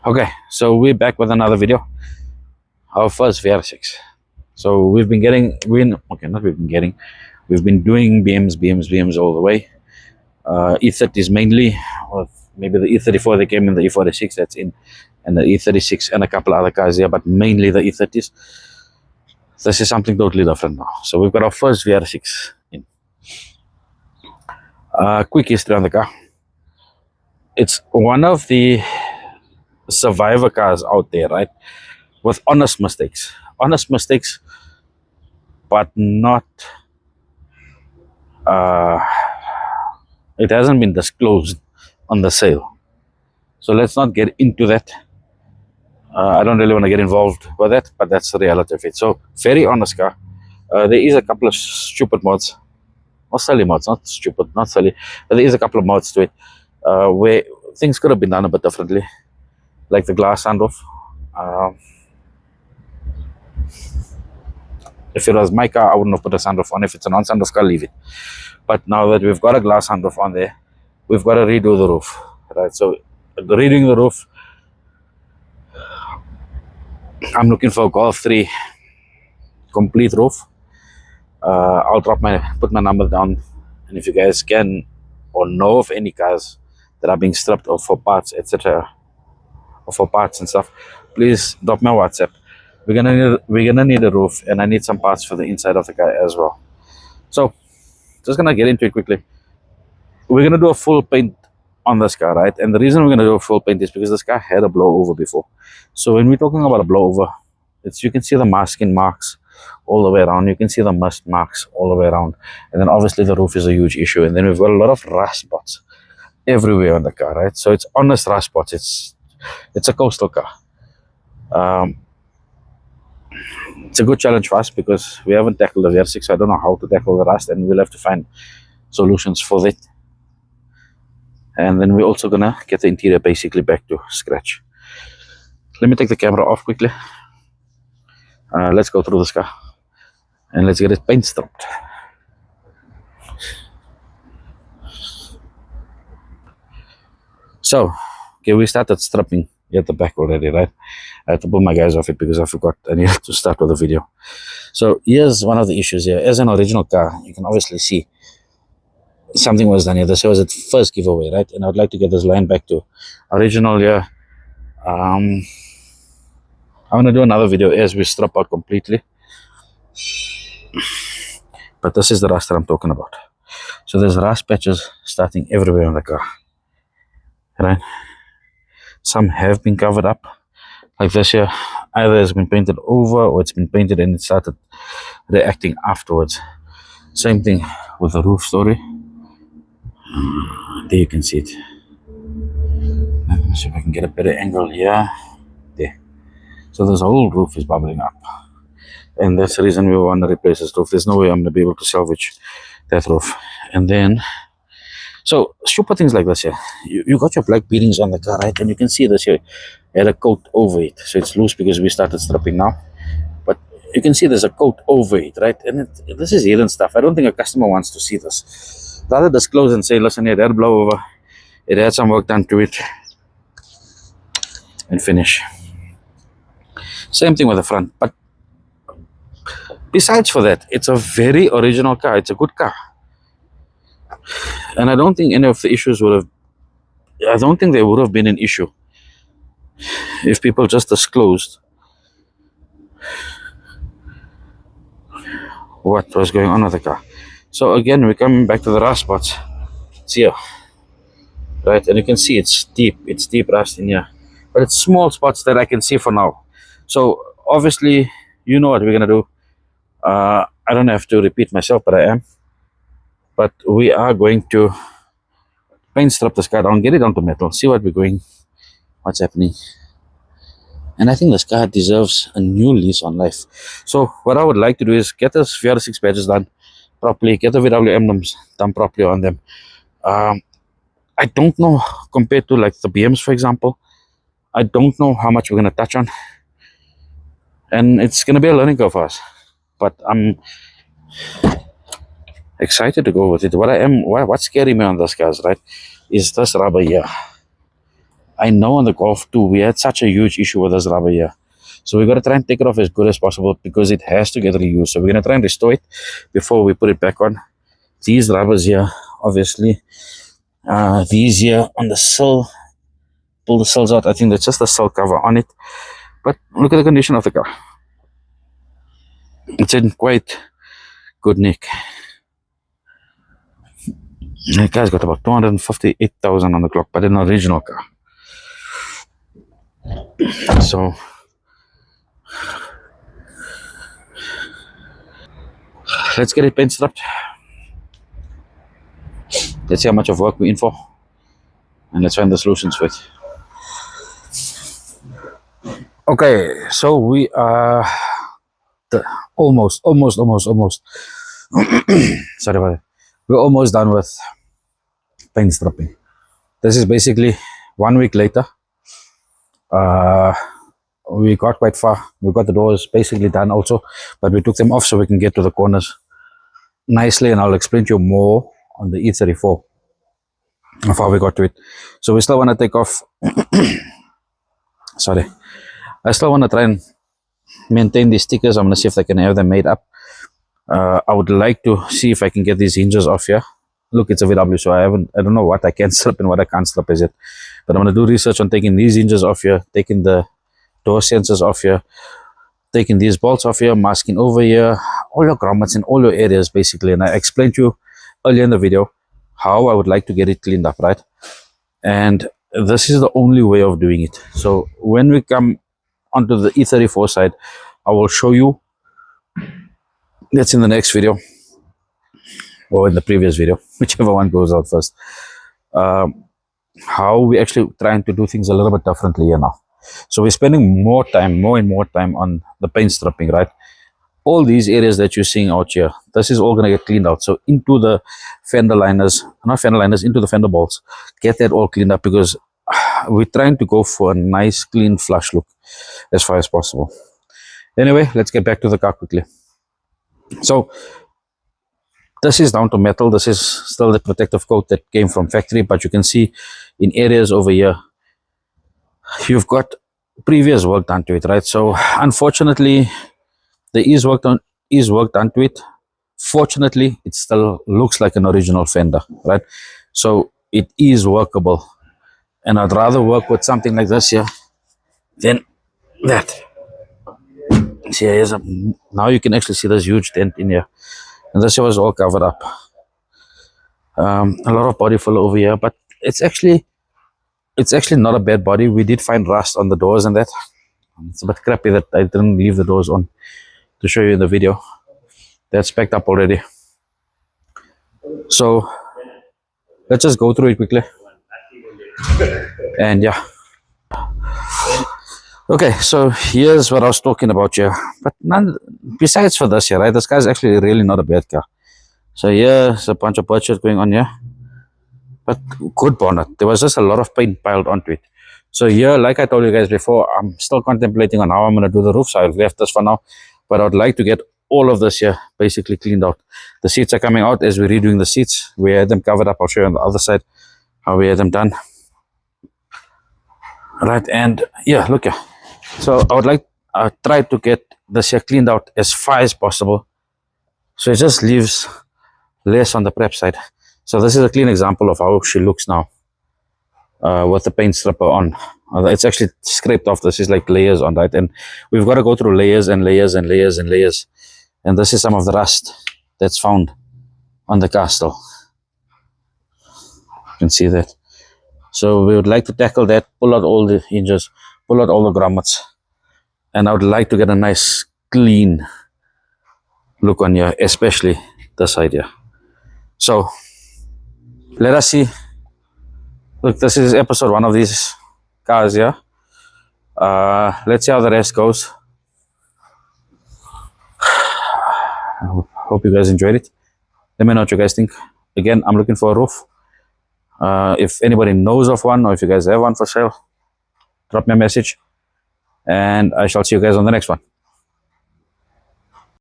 Okay, so we're back with another video. Our first VR6. So we've been getting, we've been doing BMs all the way. E30s mainly, or maybe the E34 that came in, the E46 that's in, and the E36 and a couple other cars here, but mainly the E30s. This is something totally different now. So we've got our first VR6 in. Quick history on the car. It's one of the survivor cars out there, right? With honest mistakes, but not. It hasn't been disclosed on the sale, so let's not get into that. I don't really want to get involved with that, but that's the reality of it. So very honest car. There is a couple of stupid mods, or silly mods, not stupid, not silly, but there is a couple of mods to it where things could have been done a bit differently, like the glass sunroof. If it was my car, I wouldn't have put a sunroof on. If it's a non-sunroof car, leave it. But now that we've got a glass sunroof on there, we've got to redo the roof, right? So redoing the roof, I'm looking for a Golf 3 complete roof. I'll put my number down, and if you guys can or know of any cars that are being stripped off for parts, etc., or for parts and stuff, please drop my WhatsApp. We're gonna need a roof, and I need some parts for the inside of the car as well. So just gonna get into it quickly. We're gonna do a full paint on this car, right? And the reason we're gonna do a full paint is because this car had a blowover before. So when we're talking about a blowover, you can see the masking marks all the way around. You can see the must marks all the way around, and then obviously the roof is a huge issue. And then we've got a lot of rust spots everywhere on the car, right? So it's honest rust spots. It's a coastal car. It's a good challenge for us because we haven't tackled the VR6, so I don't know how to tackle the rust, and we'll have to find solutions for that. And then we're also gonna get the interior basically back to scratch. Let me take the camera off quickly. Let's go through this car and let's get it paint stripped. So, okay, we started stripping at the back already, right? I had to pull my guys off it because I forgot I needed to start with the video. So here's one of the issues here. As an original car, you can obviously see something was done here. This was its first giveaway, right? And I'd like to get this line back to original here. I'm gonna do another video as we strip out completely. But this is the rust that I'm talking about. So there's rust patches starting everywhere on the car, right? Some have been covered up, like this here. Either it's been painted over or it's been painted and it started reacting afterwards. Same thing with the roof story. There you can see it. Let me see if I can get a better angle here. There. So this whole roof is bubbling up. And that's the reason we want to replace this roof. There's no way I'm going to be able to salvage that roof. And then, so stupid things like this here. You got your black beadings on the car, right? And you can see this here. It had a coat over it. So it's loose because we started stripping now. But you can see there's a coat over it, right? And this is hidden stuff. I don't think a customer wants to see this. Rather disclose and say, listen, it had a blowover. It had some work done to it. And finish. Same thing with the front. But besides for that, it's a very original car. It's a good car. And I don't think any of the issues I don't think there would have been an issue if people just disclosed what was going on with the car. So again, we're coming back to the rust spots. It's here, right? And you can see it's deep rust in here. But it's small spots that I can see for now. So obviously, you know what we're gonna do. I don't have to repeat myself, but I am. But we are going to paint strip this car down, get it onto metal, see what's happening. And I think this car deserves a new lease on life. So what I would like to do is get this VR6 badges done properly, get the VW emblems done properly on them. I don't know, compared to like the BMs, for example, I don't know how much we're going to touch on. And it's going to be a learning curve for us. But I'm excited to go with it. What's scaring me on this, guys, right, is this rubber here. I know on the Golf 2 we had such a huge issue with this rubber here. So we're going to try and take it off as good as possible because it has to get reused. So we're going to try and restore it before we put it back on. These rubbers here, obviously, these here on the sill, pull the sills out. I think that's just the sill cover on it. But look at the condition of the car. It's in quite good nick. The guy's got about 258,000 on the clock, but an original car. So let's get it paint strapped. Let's see how much of work we're in for, and let's find the solutions for it. Okay, so we are almost sorry about it. We're almost done with paint strapping. This is basically 1 week later. We got quite far. We got the doors basically done also, but we took them off so we can get to the corners nicely, and I'll explain to you more on the E34 of how we got to it. So we still want to take off sorry, I still want to try and maintain these stickers. I'm going to see if I can have them made up. I would like to see if I can get these hinges off here. Look, it's a VW, so I don't know what I can strip and what I can't strip, is it? But I'm going to do research on taking these hinges off here, taking the door sensors off here, taking these bolts off here, masking over here, all your grommets in all your areas basically. And I explained to you earlier in the video how I would like to get it cleaned up, right? And this is the only way of doing it. So when we come onto the E34 side, I will show you, that's in the next video or in the previous video, whichever one goes out first, how we actually trying to do things a little bit differently here now. So we're spending more and more time on the paint stripping, right? All these areas that you're seeing out here, this is all going to get cleaned out. So into the fender liners, not fender liners, into the fender bolts, get that all cleaned up, because we're trying to go for a nice clean flush look as far as possible. Anyway, let's get back to the car quickly. So this is down to metal. This is still the protective coat that came from factory, but you can see in areas over here you've got previous work done to it, right? So unfortunately there is work done to it. Fortunately, it still looks like an original fender, right? So it is workable, and I'd rather work with something like this here than that. See, now you can actually see this huge dent in here, and this here was all covered up. A lot of body filler over here, but it's actually not a bad body. We did find rust on the doors and that. It's a bit crappy that I didn't leave the doors on to show you in the video. That's packed up already. So let's just go through it quickly. And yeah. Okay, so here's what I was talking about here. But besides for this here, right? This guy's actually really not a bad car. So here's a bunch of bird shit going on here. But good bonnet. There was just a lot of paint piled onto it. So here, like I told you guys before, I'm still contemplating on how I'm going to do the roof. So I've left this for now. But I would like to get all of this here basically cleaned out. The seats are coming out as we're redoing the seats. We had them covered up. I'll show you on the other side how we had them done. Right, and yeah, look here. So I would like try to get this here cleaned out as far as possible, so it just leaves less on the prep side. So this is a clean example of how she looks now with the paint stripper on. It's actually scraped off. This is like layers on, right? And we've got to go through layers and layers and layers and layers. And this is some of the rust that's found on the car still. You can see that. So we would like to tackle that, pull out all the hinges, pull out all the grommets, and I would like to get a nice clean look on here, especially this side here. So let us see. Look, this is episode 1 of these cars here. Let's see how the rest goes. I hope you guys enjoyed it. Let me know what you guys think. Again, I'm looking for a roof. If anybody knows of one, or if you guys have one for sale, drop me a message, and I shall see you guys on the next one.